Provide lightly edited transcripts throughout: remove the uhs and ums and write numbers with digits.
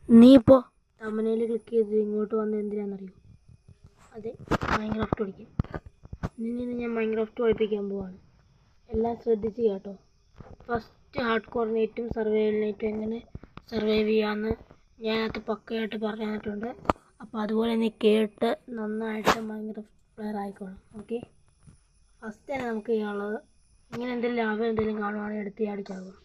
നീ ഇപ്പോൾ തമ്പനയിൽ ക്ലിക്ക് ചെയ്ത് ഇങ്ങോട്ട് വന്ന് എന്തിനാണെന്നറിയോ? അതെ, മൈൻക്രാഫ്റ്റ് പഠിക്കും. നിന്നെ ഞാൻ മൈൻക്രാഫ്റ്റ് പഠിപ്പിക്കാൻ പോവാണ്. എല്ലാം ശ്രദ്ധിച്ച് കേട്ടോ. ഫസ്റ്റ് ഹാർഡ് കോർഡിനേറ്റും സർവൈവലിനേറ്റും എങ്ങനെ സർവൈവ് ചെയ്യാമെന്ന് ഞാനത് പക്കയായിട്ട് പറഞ്ഞു തന്നിട്ടുണ്ട്. അപ്പോൾ അതുപോലെ നീ കേട്ട് നന്നായിട്ട് മൈൻക്രാഫ്റ്റ് പ്ലെയർ ആയിക്കോളും. ഓക്കെ, ഫസ്റ്റ് തന്നെ നമുക്ക് ചെയ്യാനുള്ളത്, ഇങ്ങനെ എന്തെങ്കിലും ലാഭം എന്തെങ്കിലും കാണുവാണെങ്കിൽ എടുത്ത് അടിച്ചാകുക.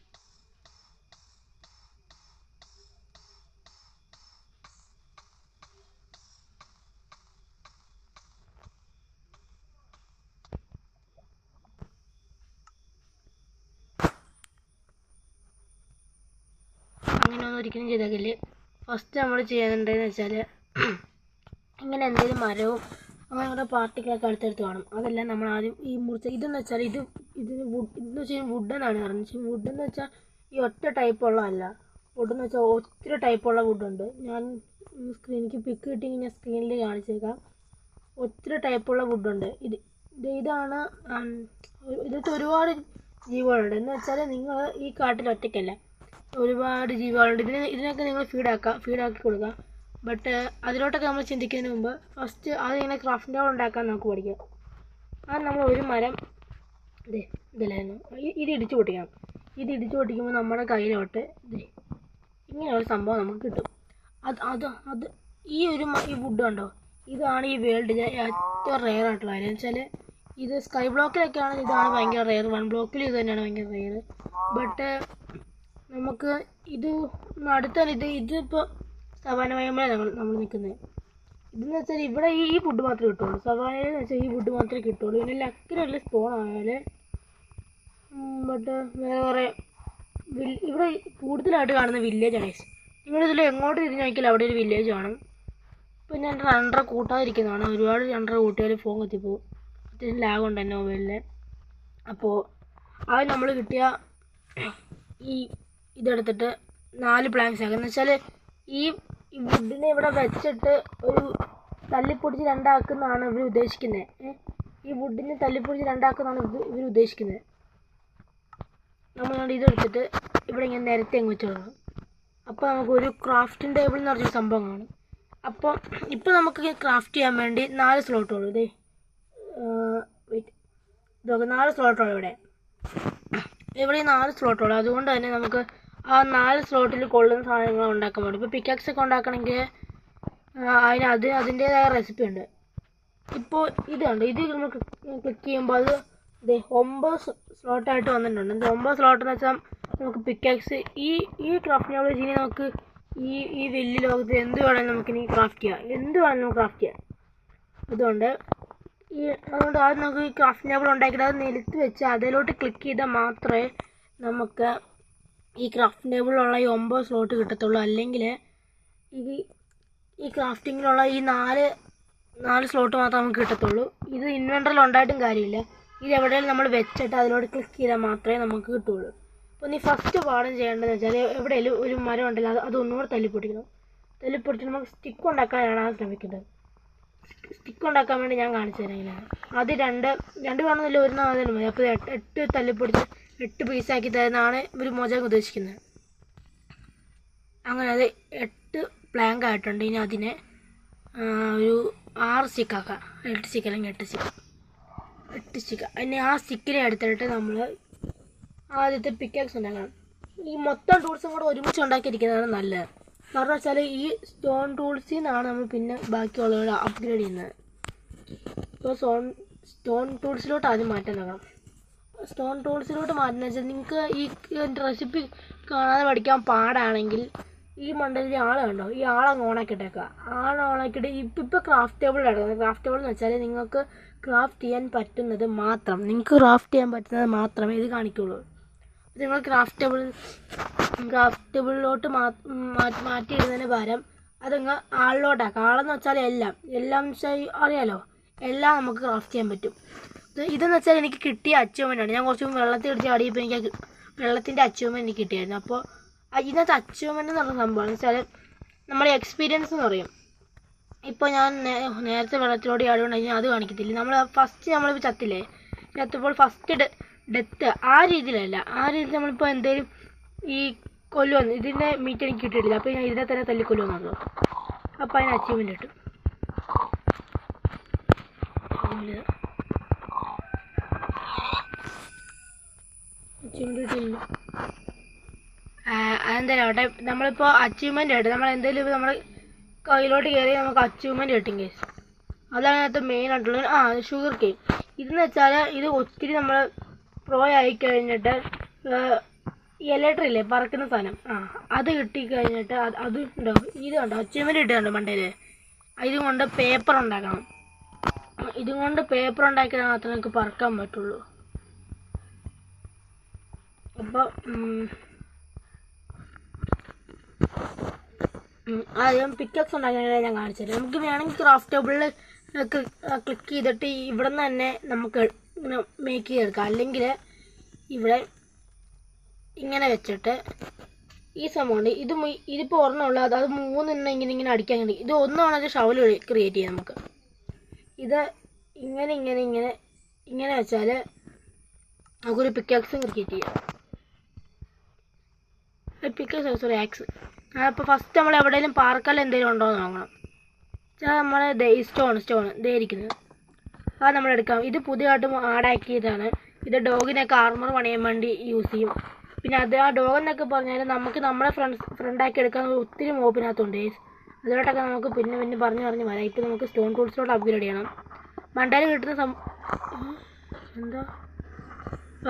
അങ്ങനെ ഒന്നും ഒരിക്കലും ചെയ്തേക്കില്ലേ. ഫസ്റ്റ് നമ്മൾ ചെയ്യേണ്ടതെന്ന് വെച്ചാൽ, ഇങ്ങനെ എന്തെങ്കിലും മരവും അങ്ങനെ ഓരോ പാർട്ടികളൊക്കെ അടുത്തടുത്ത് കാണും. അതെല്ലാം നമ്മൾ ആദ്യം ഈ മുറിച്ച ഇതെന്ന് വെച്ചാൽ ഇതിന് ഇതെന്ന് വെച്ചാൽ വുഡെന്നാണ് പറഞ്ഞത്. വുഡെന്ന് വെച്ചാൽ ഈ ഒറ്റ ടൈപ്പുള്ളതല്ല. വുഡെന്ന് വെച്ചാൽ ഒത്തിരി ടൈപ്പുള്ള വുഡുണ്ട്. ഞാൻ എനിക്ക് പിക്ക് കിട്ടിയെങ്കിൽ ഞാൻ സ്ക്രീനിൽ കാണിച്ചേക്കാം. ഒത്തിരി ടൈപ്പുള്ള വുഡുണ്ട്. ഇതാണ് ഇതിട്ട് ഒരുപാട് ജീവികളുണ്ട്. എന്ന് വെച്ചാൽ നിങ്ങൾ ഈ കാട്ടിൽ ഒറ്റയ്ക്കല്ല, ഒരുപാട് ജീവികളുണ്ട്. ഇതിനൊക്കെ നിങ്ങൾ ഫീഡാക്കി കൊടുക്കുക. ബട്ട് അതിലോട്ടൊക്കെ നമ്മൾ ചിന്തിക്കുന്നതിന് മുമ്പ് ഫസ്റ്റ് അതിങ്ങനെ ക്രാഫ്റ്റ് ടേബിൾ ഉണ്ടാക്കാൻ നമുക്ക് പഠിക്കാം. അത് നമ്മൾ ഒരു മരം ഇതിലായിരുന്നു ഇത് ഇടിച്ചു പൊട്ടിക്കണം. ഇത് ഇടിച്ചു പൊട്ടിക്കുമ്പോൾ നമ്മുടെ കയ്യിലോട്ട് ഇങ്ങനെയൊരു സംഭവം നമുക്ക് കിട്ടും. അത് ഈ വുഡ് കണ്ടോ, ഇതാണ് ഈ വേൾഡിലെ ഏറ്റവും റെയർ ആയിട്ടുള്ള കാര്യം. എന്ന് വെച്ചാൽ ഇത് സ്കൈ ബ്ലോക്കിലൊക്കെ ആണെങ്കിൽ ഇതാണ് ഭയങ്കര റെയർ, 1 ബ്ലോക്കിൽ ഇത് തന്നെയാണ് ഭയങ്കര റെയർ. ബട്ട് നമുക്ക് ഇത് അടുത്ത ഇതിപ്പോൾ സവാനമയമാണ് നമ്മൾ നിൽക്കുന്നത്. ഇതെന്ന് വെച്ചാൽ ഇവിടെ ഈ ഫുഡ് മാത്രമേ കിട്ടുള്ളൂ. സവാനയിൽ വെച്ചാൽ ഈ ഫുഡ് മാത്രമേ കിട്ടുള്ളൂ. പിന്നെ ലക്കിനുള്ള സ്പോൺ ആയാൽ ബട്ട് വേറെ കുറേ ഇവിടെ കൂടുതലായിട്ട് കാണുന്ന വില്ലേജാണ്. നിങ്ങളിതിൽ എങ്ങോട്ട് തിരിഞ്ഞ് നോക്കിയാൽ അവിടെ ഒരു വില്ലേജ് കാണും. ഇപ്പം ഞാൻ രണ്ടര കൂട്ടാതിരിക്കുന്നതാണ്. ഒരുപാട് രണ്ടര കൂട്ടിയാൽ ഫോൺ കത്തിപ്പോവും. അത്യാവശ്യം ലാഗുണ്ട് എൻ്റെ മൊബൈലിൽ. അപ്പോൾ അത് നമ്മൾ കിട്ടിയ ഇതെടുത്തിട്ട് 4 പ്ലാങ്ക്സ് ആക്കുക. എന്ന് വെച്ചാൽ ഈ വുഡിനെ ഇവിടെ വെച്ചിട്ട് ഒരു തല്ലിപ്പൊടിച്ച് രണ്ടാക്കുന്നതാണ് ഇവർ ഉദ്ദേശിക്കുന്നത്. ഈ വുഡിനെ തല്ലിപ്പൊടിച്ച് രണ്ടാക്കുന്നതാണ് ഇവർ ഉദ്ദേശിക്കുന്നത്. നമ്മൾ ഇതെടുത്തിട്ട് ഇവിടെ ഇങ്ങനെ നിരത്തി അങ്ങ് വെച്ച് കൊടുക്കണം. അപ്പോൾ നമുക്കൊരു ക്രാഫ്റ്റിംഗ് ടേബിൾ എന്ന് പറഞ്ഞൊരു സംഭവം കാണും. അപ്പോൾ ഇപ്പോൾ നമുക്ക് ക്രാഫ്റ്റ് ചെയ്യാൻ വേണ്ടി 4 സ്ലോട്ടുള്ളൂ. ഇതൊക്കെ 4 സ്ലോട്ടുള്ളൂ. ഇവിടെ 4 സ്ലോട്ടുള്ളൂ. അതുകൊണ്ട് തന്നെ നമുക്ക് ആ 4 സ്ലോട്ടിൽ കൊള്ളുന്ന സാധനങ്ങൾ ഉണ്ടാക്കാൻ പറ്റും. ഇപ്പോൾ പിക്കാക്സ് ഒക്കെ ഉണ്ടാക്കണമെങ്കിൽ അതിൻ്റേതായ റെസിപ്പി ഉണ്ട്. ഇപ്പോൾ ഇത് കണ്ടു, ഇത് നമുക്ക് ക്ലിക്ക് ചെയ്യുമ്പോൾ അത് 9 സ്ലോട്ടായിട്ട് വന്നിട്ടുണ്ട്. 9 സ്ലോട്ട് എന്ന് വെച്ചാൽ നമുക്ക് പിക്കാക്സ് ഈ ക്രാഫ്റ്റ് ടെക്നോളജിനെ നമുക്ക് ഈ വലിയ ലോകത്ത് എന്ത് വേണമെങ്കിലും നമുക്കിനി ക്രാഫ്റ്റ് ചെയ്യാം. എന്ത് വേണമെങ്കിലും നമുക്ക് ക്രാഫ്റ്റ് ചെയ്യാം. അതുകൊണ്ട് ആദ്യം നമുക്ക് ഈ ക്രാഫ്റ്റ് ടേബിൾ ഉണ്ടാക്കിയിട്ട് അത് നിലത്ത് വെച്ച് അതിലോട്ട് ക്ലിക്ക് ചെയ്താൽ മാത്രമേ നമുക്ക് ഈ ക്രാഫ്റ്റ് ടേബിളിലുള്ള ഈ 9 സ്ലോട്ട് കിട്ടത്തുള്ളൂ. അല്ലെങ്കിൽ ഈ ക്രാഫ്റ്റിങ്ങിലുള്ള ഈ 4 സ്ലോട്ട് മാത്രമേ നമുക്ക് കിട്ടത്തുള്ളൂ. ഇത് ഇൻവെൻറ്ററിൽ ഉണ്ടായിട്ടും കാര്യമില്ല. ഇത് എവിടെയെങ്കിലും നമ്മൾ വെച്ചിട്ട് അതിലോട്ട് ക്ലിക്ക് ചെയ്താൽ മാത്രമേ നമുക്ക് കിട്ടുള്ളൂ. അപ്പോൾ നീ ഫസ്റ്റ് പാഠം ചെയ്യേണ്ടതെന്ന് വെച്ചാൽ എവിടെയെങ്കിലും ഒരു മരം ഉണ്ടല്ലോ അതൊന്നുകൂടെ തല്ലിപ്പൊട്ടിക്കണം. തല്ലിപ്പൊട്ടിച്ച് നമുക്ക് സ്റ്റിക്ക് ഉണ്ടാക്കാനാണ് ശ്രമിക്കേണ്ടത്. സ്റ്റിക്ക് ഉണ്ടാക്കാൻ വേണ്ടി ഞാൻ കാണിച്ചു തരാം. ഇങ്ങനെയാണ് അത് രണ്ട് കാണുന്നില്ല, ഒരു 4 മതി. അപ്പോൾ 8 തല്ലിപ്പൊടിച്ച് 8 പീസാക്കി തരുന്നതാണ് ഒരു മോചകം ഉദ്ദേശിക്കുന്നത്. അങ്ങനെ അത് 8 പ്ലാങ്ക് ആയിട്ടുണ്ട്. ഇനി അതിനെ ഒരു 6 സ്റ്റിക്കാക്കാം. 8 സ്റ്റിക്ക് അല്ലെങ്കിൽ 8 സ്റ്റിക്ക്. അതിന് ആ സ്റ്റിക്കിനെ എടുത്തിട്ട് നമ്മൾ ആദ്യത്തെ പിക്കാക്സ് ഉണ്ടാക്കണം. ഈ മൊത്തം ടൂൾസും കൂടെ ഒരുമിച്ച് ഉണ്ടാക്കിയിരിക്കുന്നതാണ് നല്ലത്. കാരണം വെച്ചാൽ ഈ സ്റ്റോൺ ടൂൾസിൽ നിന്നാണ് നമ്മൾ പിന്നെ ബാക്കിയുള്ളവരെ അപ്ഗ്രേഡ് ചെയ്യുന്നത്. ഇപ്പോൾ സ്റ്റോൺ ടൂൾസിലോട്ട് ആദ്യം മാറ്റാൻ നോക്കണം. സ്റ്റോൺ ടൂൾസിലോട്ട് മാറ്റുന്ന വെച്ചാൽ നിങ്ങൾക്ക് ഈ റെസിപ്പി കാണാതെ പഠിക്കാൻ പാടാണെങ്കിൽ ഈ മണ്ടലിൽ ആൾ കണ്ടോ, ഈ ആളങ്ങ് ഓണാക്കിയിട്ടേക്കുക. ഓണാക്കിയിട്ട് ഇപ്പോൾ ക്രാഫ്റ്റ് ടേബിൾ എടുക്കുന്നത്. ക്രാഫ്റ്റ് ടേബിൾ എന്ന് വെച്ചാൽ നിങ്ങൾക്ക് ക്രാഫ്റ്റ് ചെയ്യാൻ പറ്റുന്നത് മാത്രമേ ഇത് കാണിക്കുള്ളൂ. നിങ്ങൾ ക്രാഫ്റ്റ് ടേബിളിലോട്ട് മാറ്റിയിടുന്നതിന് പകരം അതങ്ങ് ആളിലോട്ടാക്കാം. ആളെന്ന് വെച്ചാൽ എല്ലാം വെച്ചാൽ അറിയാലോ, എല്ലാം നമുക്ക് ക്രാഫ്റ്റ് ചെയ്യാൻ പറ്റും. ഇതെന്ന് വെച്ചാൽ എനിക്ക് കിട്ടിയ അച്ചീവ്മെൻ്റാണ്. ഞാൻ കുറച്ച് വെള്ളത്തിൽ ഇടിച്ച് ആടിയപ്പോൾ എനിക്ക് വെള്ളത്തിൻ്റെ അച്ചീവ്മെൻറ്റ് എനിക്ക് കിട്ടിയായിരുന്നു. അപ്പോൾ ഇതിനകത്ത് അച്ചീവ്മെൻ്റ് എന്ന് പറഞ്ഞ സംഭവമാണ് വെച്ചാൽ നമ്മുടെ എക്സ്പീരിയൻസ് എന്ന് പറയും. ഇപ്പോൾ ഞാൻ നേരത്തെ വെള്ളത്തിലോട്ട് ആടുകൊണ്ട് കഴിഞ്ഞാൽ അത് കാണിക്കത്തില്ല. നമ്മളിപ്പോൾ ചത്തപ്പോൾ ഫസ്റ്റ് ഡെത്ത് ആ രീതിയിലല്ല. ആ രീതിയിൽ നമ്മളിപ്പോൾ എന്തെങ്കിലും ഈ കൊല്ലുവന്നു. ഇതിൻ്റെ മീറ്റ് എനിക്ക് കിട്ടിയിട്ടില്ല. അപ്പോൾ ഞാൻ ഇതിനെ തന്നെ തല്ലിക്കൊല്ലുമെന്നുള്ളൂ. അപ്പോൾ അതിന് അച്ചീവ്മെൻറ്റ് കിട്ടും. അച്ചീവ്മെൻറ്റ് കിട്ടിയില്ല. അതെന്തായാലും ആവട്ടെ, നമ്മളിപ്പോൾ അച്ചീവ്മെൻറ്റ് ആയിട്ട് നമ്മൾ എന്തെങ്കിലും നമ്മൾ കയ്യിലോട്ട് കയറി നമുക്ക് അച്ചീവ്മെൻറ്റ് കിട്ടും കേസ്. അതാണ് അതിനകത്ത് മെയിൻ ആയിട്ടുള്ളത്. ഷുഗർ കെയിൻ ഇതെന്ന് വെച്ചാൽ ഇത് ഒത്തിരി നമ്മൾ പ്രോ ആയി കഴിഞ്ഞിട്ട് ഇലക്ട്രിക് ഇല്ലേ പറക്കുന്ന സാധനം, അത് കിട്ടിക്കഴിഞ്ഞിട്ട് അത് ഉണ്ടാവും. ഇത് കണ്ടോ അച്ചീവ്മെൻറ്റ് കിട്ടുന്നുണ്ട് മണ്ടയിൽ. ഇതും കൊണ്ട് പേപ്പർ ഉണ്ടാക്കണം. ഇതും കൊണ്ട് പേപ്പർ ഉണ്ടാക്കിയാൽ മാത്രമേ നമുക്ക് പറക്കാൻ പറ്റുള്ളൂ. അപ്പോൾ ആദ്യം പിക്കക്സ് ഉണ്ടാക്കാനാണ് ഞാൻ കാണിച്ചത്. നമുക്ക് വേണമെങ്കിൽ ക്രാഫ്റ്റ് ടേബിളിൽ ക്ലിക്ക് ചെയ്തിട്ട് ഇവിടെ നിന്ന് തന്നെ നമുക്ക് ഇങ്ങനെ മേക്ക് ചെയ്തെടുക്കാം. അല്ലെങ്കിൽ ഇവിടെ ഇങ്ങനെ വെച്ചിട്ട് ഈ സംഭവമുണ്ട്, ഇതിപ്പോൾ ഒരെണ്ണമുള്ള അത് 3 ഇങ്ങനെ അടിക്കാൻ കഴിയും. ഇത് ഒന്നാണ് ഷവൽ ക്രിയേറ്റ് ചെയ്യാം നമുക്ക്. ഇത് ഇങ്ങനെ വെച്ചാൽ നമുക്കൊരു പിക്കാക്സും ക്രിയേറ്റ് ചെയ്യാം. Pickaxe sorry axe. അപ്പോൾ ഫസ്റ്റ് നമ്മൾ എവിടെയെങ്കിലും പാർക്കൽ എന്തെങ്കിലും ഉണ്ടോ എന്ന് നോക്കണം. നമ്മളെ സ്റ്റോൺ ഇരിക്കുന്നത് അത് നമ്മളെടുക്കാം. ഇത് പുതിയതായിട്ട് ആഡാക്കിയതാണ്. ഇത് ഡോഗിനൊക്കെ ആർമർ പണിയാൻ വേണ്ടി യൂസ് ചെയ്യും. പിന്നെ അത് ആ ഡോഗെന്നൊക്കെ പറഞ്ഞാൽ നമുക്ക് നമ്മളെ ഫ്രണ്ടാക്കി എടുക്കാൻ ഒത്തിരി മോപ്പിനകത്തുണ്ട്. അതിലോട്ടൊക്കെ നമുക്ക് പിന്നെ പറഞ്ഞ് വരാം. ഇപ്പോൾ നമുക്ക് സ്റ്റോൺ ടൂൾസിലോട്ട് അപ്ഗ്രേഡ് ചെയ്യണം. മണ്ടയിൽ കിട്ടുന്ന എന്താ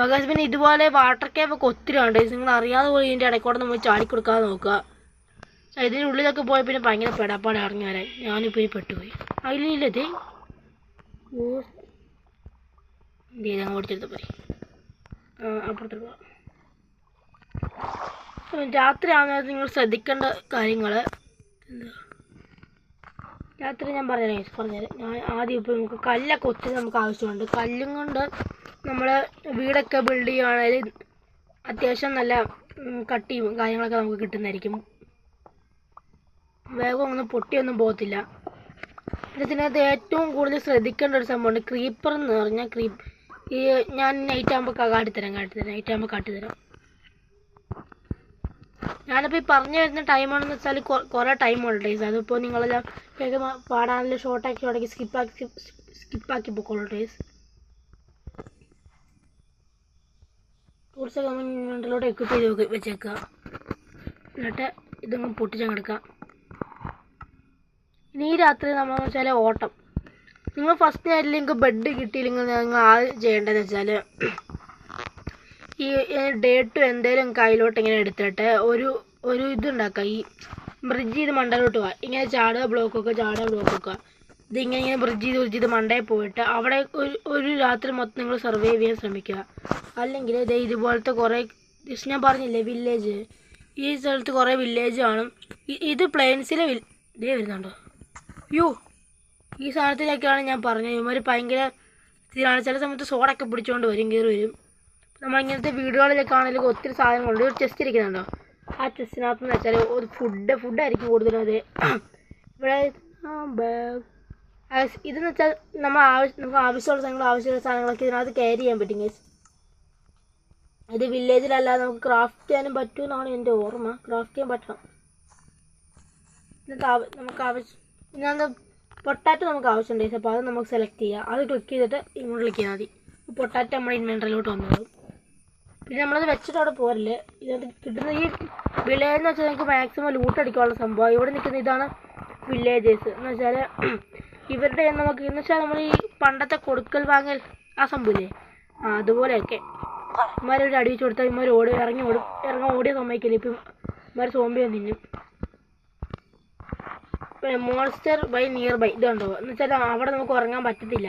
ആകാശ്. പിന്നെ ഇതുപോലെ വാട്ടർ ക്യാബൊക്കെ ഒത്തിരി ഉണ്ട്. നിങ്ങൾ അറിയാതെ പോയി ഇതിൻ്റെ ഇടയ്ക്കൂടെ നമ്മൾ ചാടിക്കൊടുക്കാതെ നോക്കുക. ഇതിനുള്ളിലൊക്കെ പോയി പിന്നെ ഭയങ്കര പെടാപ്പാട് ഇറങ്ങി വരാൻ. ഞാനിപ്പോൾ പെട്ടുപോയി. അതിലില്ലതേ ഞങ്ങൾ ഓടിച്ചെടുത്ത പോയി അപ്പുറത്തോട്ട് പോകാം. രാത്രി ആവുന്നത് നിങ്ങൾ ശ്രദ്ധിക്കേണ്ട കാര്യങ്ങൾ എന്താ രാത്രി ഞാൻ പറഞ്ഞുതരാം. ഞാൻ ആദ്യം ഇപ്പോൾ നമുക്ക് കല്ലൊക്കെ ഒത്തിരി നമുക്ക് ആവശ്യമുണ്ട്. കല്ലും കൊണ്ട് നമ്മൾ വീടൊക്കെ ബിൽഡ് ചെയ്യുകയാണെങ്കിൽ അത്യാവശ്യം നല്ല കട്ടിയും കാര്യങ്ങളൊക്കെ നമുക്ക് കിട്ടുന്നതായിരിക്കും. വേഗം ഒന്നും പൊട്ടിയൊന്നും പോകത്തില്ല. ഇതിനകത്ത് ഏറ്റവും കൂടുതൽ ശ്രദ്ധിക്കേണ്ട ഒരു സംഭവമുണ്ട്. ക്രീപ്പർ എന്ന് പറഞ്ഞാൽ ഞാൻ നൈറ്റ് ആകുമ്പോൾ കാട്ടിത്തരാം. ഞാനിപ്പോൾ ഈ പറഞ്ഞു വരുന്ന ടൈമാണെന്ന് വെച്ചാൽ കുറേ ടൈമുണ്ട് ഡേയ്സ്. അതിപ്പോൾ നിങ്ങളെല്ലാം വേഗം പാടാനുള്ള ഷോർട്ടാക്കി സ്കിപ്പാക്കി പൊക്കോളൂ ഡേയ്സ്. ടൂൾസൊക്കെ നമ്മൾ എക്വിപ്പ് ചെയ്ത് വെച്ചേക്കുക. എന്നിട്ട് ഇതൊന്ന് പൊട്ടിച്ചങ്ങെടുക്കാം. ഇനി ഈ രാത്രി നമ്മളെന്ന് വെച്ചാൽ ഓട്ടം. നിങ്ങൾ ഫസ്റ്റ് നൈറ്റിൽ നിങ്ങൾക്ക് ബെഡ് കിട്ടിയില്ലെങ്കിൽ നിങ്ങൾ ആദ്യം ചെയ്യേണ്ടതെന്ന് വെച്ചാൽ ഈ ഡേ ടു എന്തെങ്കിലും കയ്യിലോട്ട് ഇങ്ങനെ എടുത്തിട്ട് ഒരു ഇതുണ്ടാക്കുക. ഈ ബ്രിഡ്ജ് ചെയ്ത് മണ്ടയിലോട്ട് പോവുക. ഇങ്ങനെ ചാടുക ബ്ലോക്കൊക്കെ ഇതിങ്ങനെ ബ്രിഡ്ജ് ചെയ്ത് മണ്ടയിൽ പോയിട്ട് അവിടെ ഒരു രാത്രി മൊത്തം നിങ്ങൾ സർവൈവ് ചെയ്യാൻ ശ്രമിക്കുക. അല്ലെങ്കിൽ ഇതുപോലത്തെ കുറേ ഞാൻ പറഞ്ഞില്ലേ വില്ലേജ്, ഈ സ്ഥലത്ത് കുറേ വില്ലേജ് കാണും. ഇത് പ്ലെയിൻസിലെ വരുന്നുണ്ടോ? ഈ സാധനത്തിലൊക്കെയാണ് ഞാൻ പറഞ്ഞത്. ഇവന്മാർ ഭയങ്കര സ്ഥിരമാണ്. ചില സമയത്ത് സോഡൊക്കെ പിടിച്ചുകൊണ്ട് കയറി വരും. നമ്മളിങ്ങനത്തെ വീടുകളിലൊക്കെ ആണെങ്കിലും ഒത്തിരി സാധനങ്ങളുണ്ട്. ഒരു ചെസ്റ്റ് ഇരിക്കുന്നുണ്ടോ? ആ ചെസ്റ്റിനകത്തെന്ന് വെച്ചാൽ ഒരു ഫുഡായിരിക്കും കൂടുതലും. അത് ഇവിടെ ഇതെന്ന് വെച്ചാൽ നമുക്ക് ആവശ്യമുള്ള സാധനങ്ങളൊക്കെ ഇതിനകത്ത് ക്യാരി ചെയ്യാൻ പറ്റും ഗൈസ്. ഇത് വില്ലേജിലല്ലാതെ നമുക്ക് ക്രാഫ്റ്റ് ചെയ്യാനും പറ്റുമെന്നാണ് എൻ്റെ ഓർമ്മ. ക്രാഫ്റ്റ് ചെയ്യാൻ പറ്റണം. നമുക്ക് പൊട്ടാറ്റോ നമുക്ക് ആവശ്യമുണ്ട് ഗൈസ്. അപ്പോൾ അത് നമുക്ക് സെലക്ട് ചെയ്യുക. അത് ക്ലിക്ക് ചെയ്തിട്ട് ഇങ്ങോട്ട് ക്ലിക്ക് ചെയ്താൽ മതി. പൊട്ടാറ്റോ നമ്മുടെ ഇൻവെൻറ്ററിലോട്ട് വന്നോളും. പിന്നെ നമ്മളത് വെച്ചിട്ട് അവിടെ പോരല്ലേ. ഇതിനകത്ത് കിട്ടുന്ന ഈ വില്ലേജ് എന്ന് വെച്ചാൽ നമുക്ക് മാക്സിമം ലൂട്ട് അടിക്കാനുള്ള സംഭവം. ഇവിടെ നിൽക്കുന്ന ഇതാണ് വില്ലേജേഴ്സ് എന്ന് വെച്ചാൽ ഇവരുടെ നമുക്ക് എന്ന് വെച്ചാൽ നമ്മൾ ഈ പണ്ടത്തെ കൊടുക്കൽ വാങ്ങൽ ആ സംഭവമില്ലേ, അതുപോലെയൊക്കെ ഇമാരൊരു അടി വെച്ച് കൊടുത്താൽ ഇമാർ ഇറങ്ങി ഓടിയ സമ്മതിക്കില്ല. ഇപ്പം ഇമാർ സോംബി തിന്നും. പിന്നെ മോൺസ്റ്റർ ബൈ നിയർ ബൈ ഇതുണ്ടോ എന്ന് വെച്ചാൽ അവിടെ നമുക്ക് ഉറങ്ങാൻ പറ്റത്തില്ല.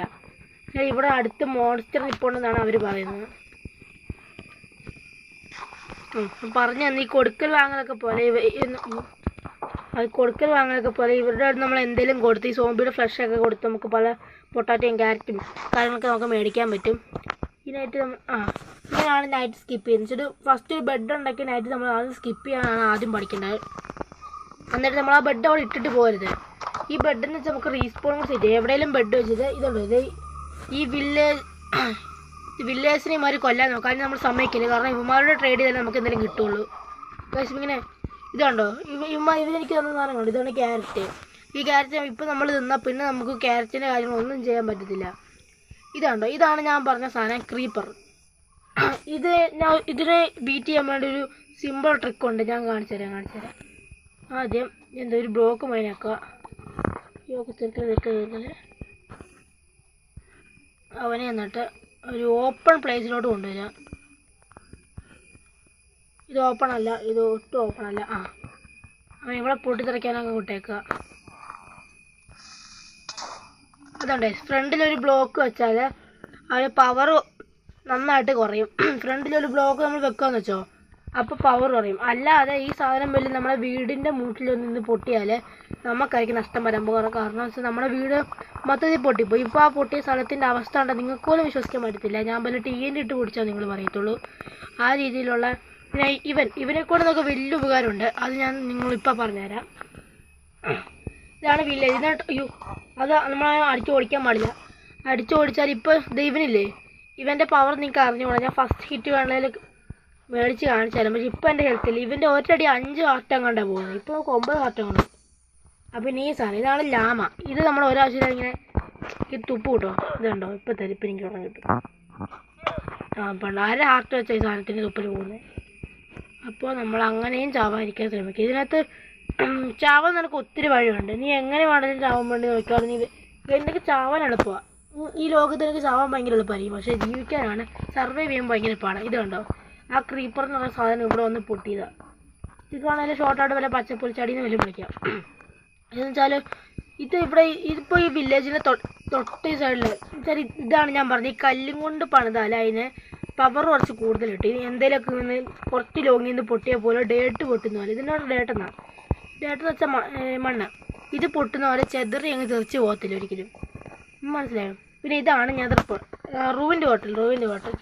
ഇവിടെ അടുത്ത് മോൺസ്റ്റർ നിൽപ്പുണ്ടെന്നാണ് അവർ പറയുന്നത്. പറഞ്ഞു തന്നെ ഈ കൊടുക്കൽ വാങ്ങലൊക്കെ പോലെ ഇവരുടെ അടുത്ത് നമ്മൾ എന്തെങ്കിലും കൊടുത്ത് ഈ സോംബിയുടെ ഫ്ലഷൊക്കെ കൊടുത്ത് നമുക്ക് പല പൊട്ടാറ്റോയും ക്യാരറ്റും കാര്യങ്ങളൊക്കെ നമുക്ക് മേടിക്കാൻ പറ്റും. ഈ നൈറ്റ് ഇങ്ങനെയാണ് നൈറ്റ് സ്കിപ്പ് ചെയ്യുന്നത്. വെച്ചിട്ട് ഫസ്റ്റ് ഒരു ബെഡ് ഉണ്ടാക്കി നൈറ്റ് നമ്മൾ ആദ്യം സ്കിപ്പ് ചെയ്യാനാണ് ആദ്യം പഠിക്കേണ്ടത്. എന്നിട്ട് നമ്മൾ ആ ബെഡ് അവിടെ ഇട്ടിട്ട് പോകരുത്. ഈ ബെഡെന്ന് വെച്ചാൽ നമുക്ക് റീസ്പോൺ സെറ്റ് ചെയ്യാം. എവിടെയെങ്കിലും ബെഡ് വെച്ചിട്ട് ഇതുണ്ട്, ഇത് ഈ വില്ലേജിനെ ഇമാർ കൊല്ലാൻ നോക്കാം. അതിന് നമ്മൾ സമ്മതിക്കില്ല. കാരണം ഇവന്മാരുടെ ട്രേഡ് ചെയ്താൽ നമുക്ക് എന്തെങ്കിലും കിട്ടുള്ളൂ. ഗൈസ് ഇങ്ങനെ ഇതുണ്ടോ ഇവനെനിക്ക് തന്ന സാധനങ്ങളുണ്ട്. ഇതാണ് ക്യാരറ്റ്. ഈ ക്യാരറ്റ് ഇപ്പം നമ്മൾ തിന്നാൽ പിന്നെ നമുക്ക് ക്യാരറ്റിൻ്റെ കാര്യങ്ങളൊന്നും ചെയ്യാൻ പറ്റത്തില്ല. ഇതുണ്ടോ, ഇതാണ് ഞാൻ പറഞ്ഞ സാധനം ക്രീപ്പർ. ഇതിനെ ബീറ്റ് ചെയ്യാൻ വേണ്ടി ഒരു സിമ്പിൾ ട്രിക്കുണ്ട്. ഞാൻ കാണിച്ചു തരാം. ആദ്യം എന്താ ഒരു ബ്ലോക്ക് മൈനാക്കുക. അവനെ എന്നിട്ട് ഒരു ഓപ്പൺ പ്ലേസിലോട്ട് കൊണ്ടുവരിക. ഇത് ഓപ്പൺ അല്ല, ഇത് ഒട്ടും ഓപ്പൺ അല്ല. അവൻ ഇവിടെ പൊട്ടിത്തെറിക്കാനൊക്കെ വിട്ടേക്കുക. അതുകൊണ്ട് ഫ്രണ്ടിലൊരു ബ്ലോക്ക് വെച്ചാൽ അതിന് പവർ നന്നായിട്ട് കുറയും. ഫ്രണ്ടിലൊരു ബ്ലോക്ക് നമ്മൾ വെക്കുകയെന്ന് വെച്ചോ, അപ്പോൾ പവർ കുറയും. അല്ലാതെ ഈ സാധനം വലിയ നമ്മുടെ വീടിൻ്റെ മൂട്ടിൽ നിന്ന് പൊട്ടിയാൽ നമുക്കായിരിക്കും നഷ്ടം വരാൻ പോകുന്നത്. കാരണം വെച്ചാൽ നമ്മുടെ വീട് മൊത്തത്തിൽ പൊട്ടിപ്പോയി. ഇപ്പോൾ ആ പൊട്ടിയ സ്ഥലത്തിൻ്റെ അവസ്ഥ ഉണ്ട് നിങ്ങൾക്ക് പോലും വിശ്വസിക്കാൻ പറ്റത്തില്ല. ഞാൻ വല്ല ടീൻ്റെ ഇട്ട് കുടിച്ചാൽ നിങ്ങൾ പറയത്തുള്ളൂ. ആ രീതിയിലുള്ള പിന്നെ ഇവനെ കൂടെ നമുക്ക് വലിയ ഉപകാരമുണ്ട്. അത് ഞാൻ നിങ്ങളിപ്പോൾ പറഞ്ഞുതരാം. ഇതാണ് വില്ലേജ്. ഇതിനായിട്ട് അത് നമ്മൾ അടിച്ചു ഓടിക്കാൻ പാടില്ല. അടിച്ചു ഓടിച്ചാൽ ഇപ്പോൾ ഇവനില്ലേ, ഇവൻ്റെ പവർ നിങ്ങൾക്ക് അറിഞ്ഞുകൂടാ. ഞാൻ ഫസ്റ്റ് ഹിറ്റ് വേണമെങ്കിൽ മേടിച്ച് കാണിച്ചു തരാം. പക്ഷേ ഇപ്പോൾ എൻ്റെ ഹെൽത്തില്ല. ഇവൻ്റെ ഒറ്റടി 5 ഹാർട്ട് കണ്ടാണ് പോകുന്നത്. ഇപ്പോൾ നമുക്ക് 9 ഹാർട്ട് കാണും. അപ്പം ഈ സാധനം ഇതാണ് ലാമ. ഇത് നമ്മൾ ഒരാഴ്ച ഇങ്ങനെ ഈ തുപ്പ് കിട്ടോ. ഇതുണ്ടോ, ഇപ്പം തരും. ഇപ്പം എനിക്ക് ഉറങ്ങി കിട്ടും. ഇപ്പം 1/2 ഹാർട്ട് വെച്ച ഈ സാധനത്തിൻ്റെ തുപ്പിൽ പോകുന്നത്. അപ്പോൾ നമ്മൾ അങ്ങനെയും ചാവാതിരിക്കാൻ ശ്രമിക്കുക. ഇതിനകത്ത് ചാവാൻ നിനക്ക് ഒത്തിരി വഴിയുണ്ട്. നീ എങ്ങനെ വേണമെങ്കിലും ചാവാൻ വേണ്ടി നോക്കിയാൽ നീ എന്തൊക്കെ ചാവാൻ എളുപ്പമാണ്. ഈ ലോകത്ത് എനിക്ക് ചാവാൻ ഭയങ്കര എളുപ്പമായിരിക്കും. പക്ഷേ ജീവിക്കാനാണ്, സർവൈവ് ചെയ്യാൻ ഭയങ്കര പാടാണ്. ഇത് കണ്ടോ, ആ ക്രീപ്പർ എന്ന് പറയുന്ന സാധനം ഇവിടെ വന്ന് പൊട്ടിയതാണ്. ഇത് വേണമെങ്കിൽ ഷോർട്ടായിട്ട് വല്ല പച്ചപ്പൊളിച്ചടിന്ന് വലിയ വിളിക്കാം. എന്ന് വെച്ചാൽ ഇതിപ്പോൾ ഈ വില്ലേജിൻ്റെ തൊട്ട് സൈഡിൽ വെച്ചാൽ ഇതാണ് ഞാൻ പറഞ്ഞത്. ഈ കല്ലും കൊണ്ട് പണിതാൽ അതിന് പവർ കുറച്ച് കൂടുതൽ കിട്ടും. ഇത് എന്തെങ്കിലുമൊക്കെ നിന്ന് കുറച്ച് ലോങ്ങിൽ നിന്ന് പൊട്ടിയ പോലെ ഡേട്ട് പൊട്ടുന്ന പോലെ. ഇതിനോട് ഡേട്ടെന്ന് വെച്ചാൽ മണ്ണ്. ഇത് പൊട്ടുന്ന പോലെ ചെതറി അങ്ങ് തെറിച്ച് പോകത്തില്ല ഒരിക്കലും. മനസ്സിലായോ? പിന്നെ ഇതാണ് റൂവിൻ്റെ ഹോട്ടൽ.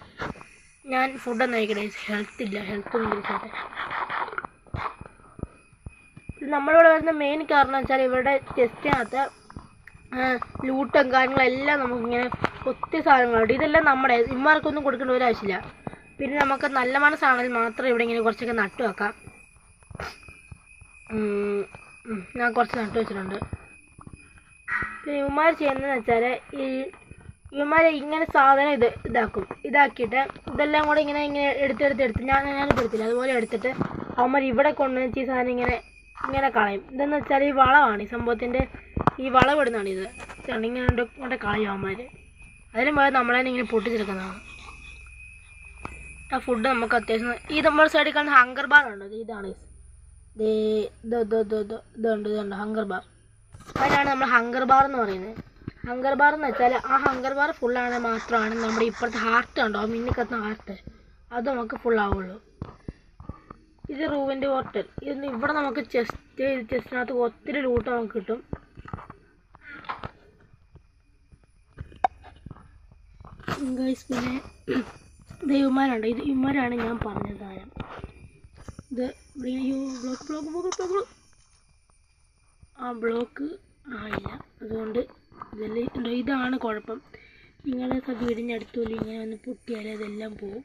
ഞാൻ ഫുഡൊന്നും കഴിക്കണേ, ഹെൽത്ത് നമ്മളിവിടെ വരുന്ന മെയിൻ കാരണം വെച്ചാൽ ഇവരുടെ ചെസ്റ്റിനകത്ത് ലൂട്ടും കാര്യങ്ങളെല്ലാം നമുക്കിങ്ങനെ ഒത്തിരി സാധനങ്ങളുണ്ട്. ഇതെല്ലാം നമ്മുടെ ഇമ്മാർക്കൊന്നും കൊടുക്കേണ്ട ഒരു ആവശ്യമില്ല. പിന്നെ നമുക്ക് നല്ല മനസ്സാണെങ്കിൽ മാത്രം ഇവിടെ ഇങ്ങനെ കുറച്ചൊക്കെ നട്ടു വെക്കാം. ഞാൻ കുറച്ച് നട്ടു വെച്ചിട്ടുണ്ട്. പിന്നെ ഇവന്മാർ ചെയ്യുന്നതെന്ന് വെച്ചാൽ ഇവന്മാർ ഇങ്ങനെ സാധനം ഇതാക്കിയിട്ട് ഇതെല്ലാം കൂടെ ഇങ്ങനെ എടുത്ത് ഞാനിപ്പോൾ എടുത്തില്ല. അതുപോലെ എടുത്തിട്ട് അവന്മാർ ഇവിടെ കൊണ്ടുവച്ച് ഈ സാധനം ഇങ്ങനെ കളയും. ഇതെന്ന് വെച്ചാൽ ഈ വളമാണ്, ഈ സംഭവത്തിൻ്റെ ഈ വളമിടുന്നതാണ് ഇത്. ഇങ്ങനെ കൊണ്ട് കളയും അവന്മാർ. അതിനും പോലെ നമ്മളതിനെ ഇങ്ങനെ പൊട്ടിച്ചെടുക്കുന്നതാണ്. ആ ഫുഡ് നമുക്ക് അത്യാവശ്യം ഈ നമ്മുടെ സൈഡിൽ കാണുന്ന ഹങ്കർ ബാർ ഉണ്ട്. ഇതാണ് ഇതുണ്ട് ഹങ്കർ ബാർ. അതിനാണ് നമ്മൾ ഹങ്കർ ബാർ എന്ന് പറയുന്നത്. ഹങ്കർ ബാർ എന്ന് വെച്ചാൽ ആ ഹങ്കർ ബാർ ഫുള്ളാണ് മാത്രമാണ് നമ്മുടെ ഇപ്പോഴത്തെ ഹാർട്ട് ഉണ്ടോ, ആ മിന്നി കത്തുന്ന ഹാർട്ട്, അത് നമുക്ക് ഫുള്ളാവുള്ളൂ. ഇത് റൂവിൻ്റെ ഹോട്ടൽ. ഇവിടെ നമുക്ക് ചെസ്റ്റിനകത്ത് ഒത്തിരി ലൂട്ട് നമുക്ക് കിട്ടും. പിന്നെ ഇവന്മാരുണ്ട്. ഇവന്മാരാണ് ഞാൻ പറഞ്ഞ സാധനം. ഇത് ബ്ലോക്ക് ആയില്ല. അതുകൊണ്ട് ഇതാണ് കുഴപ്പം. നിങ്ങൾ വീടിൻ്റെ അടുത്തുള്ള ഇങ്ങനെ വന്ന് പൊട്ടിയാൽ ഇതെല്ലാം പോവും.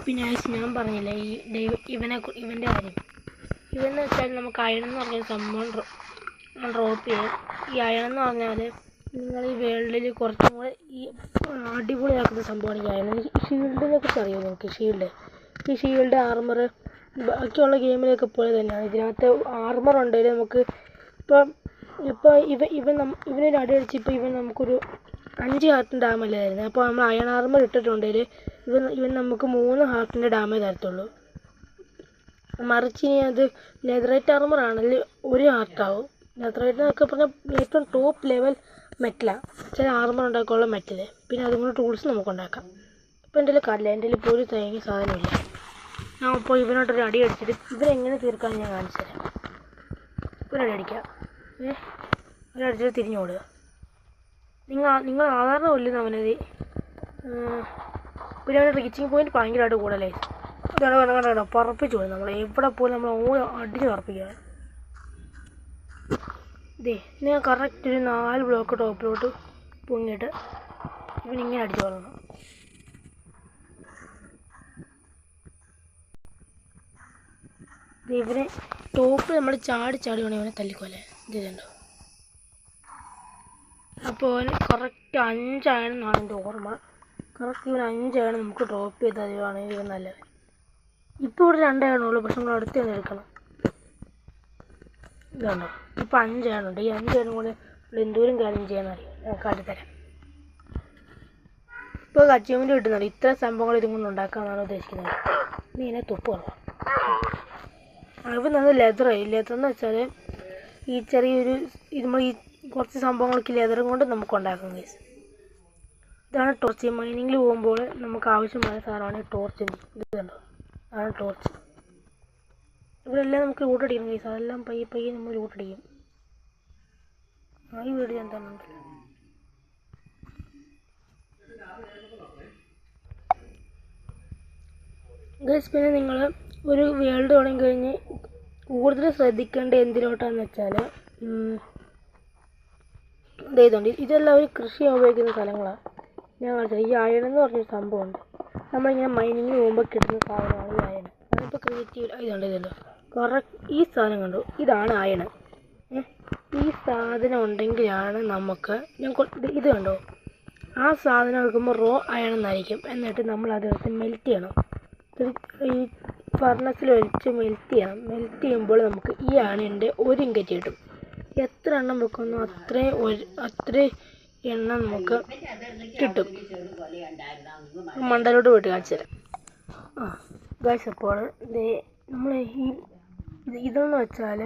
പിന്നെ ഞാൻ പറഞ്ഞില്ല ഇവൻ്റെ കാര്യം. ഇവന്ന് വെച്ചാൽ നമുക്ക് അയൺ എന്ന് പറഞ്ഞ സംഭവം ഡ്രോപ്പ് ചെയ്യാം. ഈ അയൺ എന്ന് പറഞ്ഞാൽ നിങ്ങൾ ഈ വേൾഡിൽ കുറച്ചും കൂടെ ഈ അടിപൊളിയാക്കുന്ന സംഭവമാണ് ഈ അയൺ. ഷീൽഡിനെ കുറിച്ച് അറിയാമോ നിങ്ങൾക്ക്? ഈ ഷീൽഡ് ആർമർ ബാക്കിയുള്ള ഗെയിമിലൊക്കെ പോലെ തന്നെയാണ്. ഇതിനകത്ത് ആർമർ ഉണ്ടെങ്കിൽ നമുക്ക് ഇവനൊരു അടിയടിച്ച് ഇവൻ നമുക്കൊരു 5 ഹാർട്ടിൻ്റെ ഡാമല്ലേ തരുന്നത്. അപ്പോൾ നമ്മൾ അയൺ ആർമർ ഇട്ടിട്ടുണ്ടെങ്കിൽ ഇവൻ നമുക്ക് 3 ഹാർട്ടിൻ്റെ ഡാമേജ് തരത്തുള്ളൂ. മറിച്ച് ഇനി അത് ലെതറൈറ്റ് ആർമർ ആണെങ്കിൽ 1 ഹാർട്ടാവും. ലെതറൈറ്റ് എന്നൊക്കെ പറഞ്ഞാൽ ഏറ്റവും ടോപ്പ് ലെവൽ മെറ്റലാണ്, ചില ആർമർ ഉണ്ടാക്കാനുള്ള മെറ്റല്. പിന്നെ അതുകൊണ്ട് ടൂൾസ് നമുക്ക് ഉണ്ടാക്കാം. ഇപ്പോൾ എൻ്റെ കല്ല, എൻ്റെ ഇപ്പോൾ ഒരു തേങ്ങ സാധനമില്ല. ഞാൻ ഇപ്പോൾ ഇവനോട്ടൊരു അടി അടിച്ചിട്ട് ഇവരെങ്ങനെ തീർക്കാമെന്ന് ഞാൻ കാണിച്ചു തരാം. ഒരടി അടിക്കാം, ഒരടിച്ചിട്ട് തിരിഞ്ഞു ഓടുക. നിങ്ങൾ സാധാരണ കൊല്ലുന്ന അവനത്. പിന്നെ അവൻ്റെ റീച്ചിങ് പോയിൻറ്റ് ഭയങ്കരമായിട്ട് കൂടുതലേ. കണ്ടോ പറപ്പിച്ചു പോയി. നമ്മൾ എവിടെ പോലും നമ്മൾ അടിച്ച് പറപ്പിക്കുകയാണ്. നിങ്ങൾ കറക്റ്റ് ഒരു 4 ബ്ലോക്ക് ടോപ്പിലോട്ട് പൊങ്ങിയിട്ട് ഇവനിങ്ങനെ അടിച്ചു കൊള്ളണം. ഇവനെ ടോപ്പ് നമ്മൾ ചാടി വേണം ഇവനെ തല്ലിക്കൊല്ലേ ഇതുണ്ടോ. അപ്പോൾ അവന് കറക്റ്റ് 5 ആണെന്നാണ് എൻ്റെ ഓർമ്മ. കറക്റ്റ് ഇവൻ 5 ആണ് നമുക്ക് ഡ്രോപ്പ് ചെയ്ത് തരുവാണെങ്കിൽ ഇവൻ നല്ലത്. ഇപ്പോൾ ഇവിടെ 2 ആണുള്ളൂ, പക്ഷെ നമ്മൾ അടുത്ത് തന്നെ എടുക്കണം. ഇതുണ്ടോ, ഇപ്പോൾ 5 ആണുണ്ട്. ഈ 5 ആണും കൂടെ എന്തോരം കാര്യം ചെയ്യാനറിയാം, ഞാൻ കാട്ടിത്തരാം. ഇപ്പോൾ അച്ചീവ്മെൻറ്റ് കിട്ടുന്നുണ്ട്. ഇത്ര സംഭവങ്ങൾ ഇതും കൊണ്ട് ഉണ്ടാക്കാമെന്നാണ് ഉദ്ദേശിക്കുന്നത്. നീ ഇതിനെ തുപ്പ് കൊള്ളാം. അപ്പോൾ നമ്മൾ ലെതറായി. ലെതർ എന്ന് വെച്ചാൽ ഈ ചെറിയൊരു നമ്മൾ ഈ കുറച്ച് സംഭവങ്ങൾക്ക് ലെതറും കൊണ്ട് നമുക്ക് ഉണ്ടാക്കാം ഗൈസ്. ഇതാണ് ടോർച്ച്. മൈനിങ്ങിൽ പോകുമ്പോൾ നമുക്ക് ആവശ്യമായ സാധനമാണ് ഈ ടോർച്ച്. ഇത് കണ്ടോ, അതാണ് ടോർച്ച്. ഇവിടെ എല്ലാം നമുക്ക് ലൂട്ടടിക്കണം ഗൈസ്. അതെല്ലാം പയ്യെ നമ്മൾ ലൂട്ടടിക്കും. ഈ വീട് ഞാൻ തന്നെ ഉണ്ട്. ഗൈസ് പിന്നെ നിങ്ങൾ ഒരു വേൾഡ് തുടങ്ങി കഴിഞ്ഞ് കൂടുതൽ ശ്രദ്ധിക്കേണ്ട എന്തിനോട്ടാന്ന് വെച്ചാൽ ഇതുണ്ട്. ഇതെല്ലാം ഒരു കൃഷി ഉപയോഗിക്കുന്ന സ്ഥലങ്ങളാണ്. ഞാൻ കാണിച്ചത് ഈ അയൺ എന്ന് പറഞ്ഞൊരു സംഭവമുണ്ട്. നമ്മളിങ്ങനെ മൈനിങ്ങിന് പോകുമ്പോൾ കിട്ടുന്ന സാധനമാണ് ഈ അയൺ. അതിപ്പോൾ ക്രിയേറ്റീവ് ഇതുണ്ടല്ലോ കറക്റ്റ് ഈ സാധനം കണ്ടു. ഇതാണ് അയൺ. ഈ സാധനം ഉണ്ടെങ്കിലാണ് നമുക്ക് ഇത് കണ്ടോ, ആ സാധനം എടുക്കുമ്പോൾ റോ അയൺ എന്നായിരിക്കും. എന്നിട്ട് നമ്മൾ അതെടുത്ത് മെൽറ്റ് ചെയ്യണം. ഈ ഫർണസിൽ ഒഴിച്ച് മെൽറ്റ് ചെയ്യണം. മെൽറ്റ് ചെയ്യുമ്പോൾ നമുക്ക് ഈ അയണിൻ്റെ 1 ഇങ്കറ്റ് കിട്ടും. എത്ര എണ്ണം വെക്കുന്നു അത്രയും എണ്ണം നമുക്ക് കിട്ടും. മണ്ടലോട്ട് പോയിട്ട് കാണിച്ചു തരാം. ഗൈസ് അപ്പോൾ നമ്മൾ ഈ ഇതെന്ന് വെച്ചാൽ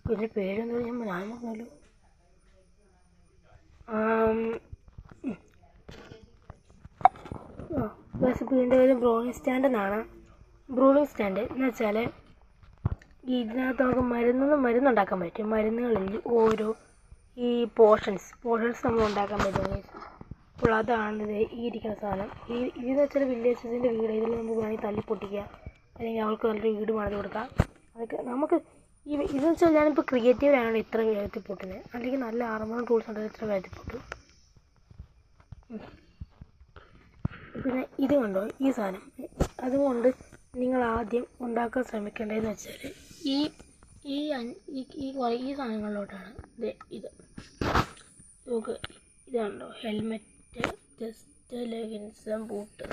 ഇതിൻ്റെ പേരെന്തോ ഞാൻ പറഞ്ഞല്ലോ. ഗൈസ് ഇപ്പോൾ ഇതിൻ്റെ പേര് ബ്രോണിങ് സ്റ്റാൻഡ് എന്നാണ്. ബ്രൂവിങ് സ്റ്റാൻഡ് എന്ന് വെച്ചാൽ ഇതിനകത്ത് നമുക്ക് മരുന്നുണ്ടാക്കാൻ പറ്റും. മരുന്നുകളിൽ ഓരോ ഈ പോർഷൻസ് നമ്മൾ ഉണ്ടാക്കാൻ പറ്റും. അപ്പോൾ അതാണ് ഈ ഇരിക്കുന്ന സാധനം. ഇതെന്ന് വെച്ചാൽ വില്ലേജസിൻ്റെ വീട്. ഇതിൽ നമുക്ക് വേണമെങ്കിൽ തല്ലിപ്പൊട്ടിക്കുക, അല്ലെങ്കിൽ അവർക്ക് നല്ലൊരു വീട് പണിത് കൊടുക്കാം. അതൊക്കെ നമുക്ക് ഇതെന്ന് വെച്ചാൽ ഞാനിപ്പോൾ ക്രിയേറ്റീവിലാണ് ഇത്ര വേഗത്തിൽ പൊട്ടുന്നത്. അല്ലെങ്കിൽ നല്ല ആർമറും ടൂൾസ് ഉണ്ടെങ്കിൽ ഇത്ര വേഗത്തിൽ പൊട്ടും. പിന്നെ ഇത് കണ്ടോ ഈ സാധനം. അതുകൊണ്ട് നിങ്ങൾ ആദ്യം ഉണ്ടാക്കാൻ ശ്രമിക്കേണ്ടതെന്ന് വെച്ചാൽ ഈ സാധനങ്ങളിലോട്ടാണ് ഇത് നമുക്ക് ഇത് കണ്ടോ, ഹെൽമെറ്റ്, ജസ്റ്റ് ലെഗിൻസ്, ബൂട്ട്,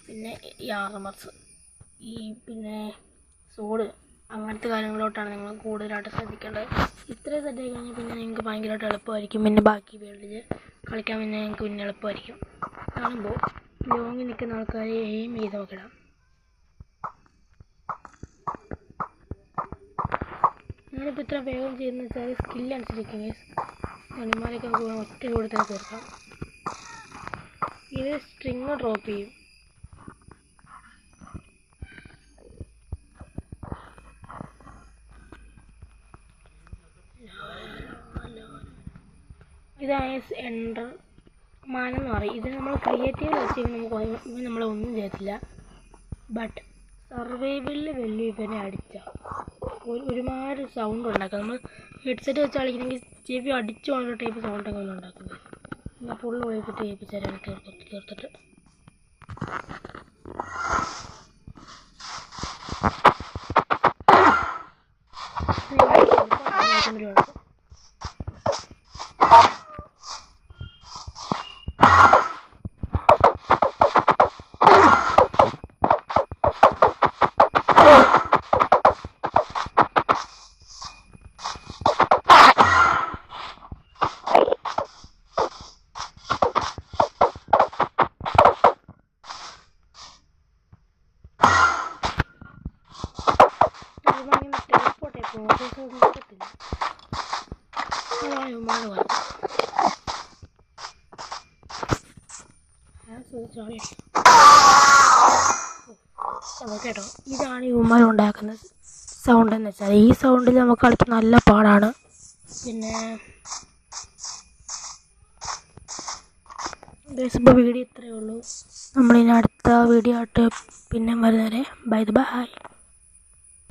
പിന്നെ ഈ ആർമർസ്, പിന്നെ സോഡ്, അങ്ങനത്തെ കാര്യങ്ങളിലോട്ടാണ് നിങ്ങൾ കൂടുതലായിട്ട് ശ്രദ്ധിക്കേണ്ടത്. ഇത്രയും സെറ്റ് ആയി കഴിഞ്ഞാൽ പിന്നെ നിങ്ങൾക്ക് ഭയങ്കരമായിട്ട് എളുപ്പമായിരിക്കും. പിന്നെ ബാക്കി വേൾഡിൽ കളിക്കാൻ പിന്നെ നിങ്ങൾക്ക് പിന്നെ എളുപ്പമായിരിക്കും. കാണുമ്പോൾ ലോങ്ങിൽ നിൽക്കുന്ന ആൾക്കാരെ എയിം ചെയ്ത് നോക്കിടാം. ഞാനിപ്പോൾ ഇത്ര വേഗം ചെയ്യുന്ന വെച്ചാൽ സ്കില്ലനുസരിക്കും. മണിമാരൊക്കെ നമുക്ക് ഒറ്റ കൊടുത്താൽ തീർക്കാം. ഇത് സ്ട്രിങ് ഡ്രോപ്പ് ചെയ്യും. ഇതാണ് എൻഡർ മാൻ എന്ന് പറയും. ഇത് നമ്മൾ ക്രിയേറ്റീവ് വെച്ച് നമ്മളൊന്നും ചെയ്യത്തില്ല. ബട്ട് സർവൈവലിൽ വലിയ ഇവനെ അടിച്ചാൽ ഒരുപാട് സൗണ്ട് ഉണ്ടാക്കാം. നമ്മൾ ഹെഡ്സെറ്റ് വെച്ച് കളിക്കണമെങ്കിൽ ചെവി അടിച്ചു കൊണ്ടൊരു ടൈപ്പ് സൗണ്ടൊക്കെ ഒന്നും ഉണ്ടാക്കുന്നത്. പിന്നെ ഫുള്ള് ഒഴിച്ചിട്ട് കേൾപ്പിച്ചാലാണ് തീർത്തിട്ട് കേട്ടോ. ഇതാണ് ഇവന്മാർ ഉണ്ടാക്കുന്ന സൗണ്ട് എന്ന് വെച്ചാൽ. ഈ സൗണ്ടിൽ നമുക്ക് കളിക്കാൻ നല്ല പാടാണ്. പിന്നെ ഇപ്പോൾ വീഡിയോ ഇത്രയേ ഉള്ളൂ. നമ്മളിനി അടുത്ത വീഡിയോ ആയിട്ട് പിന്നെ വരുന്നവരെ ബൈ ബൈ.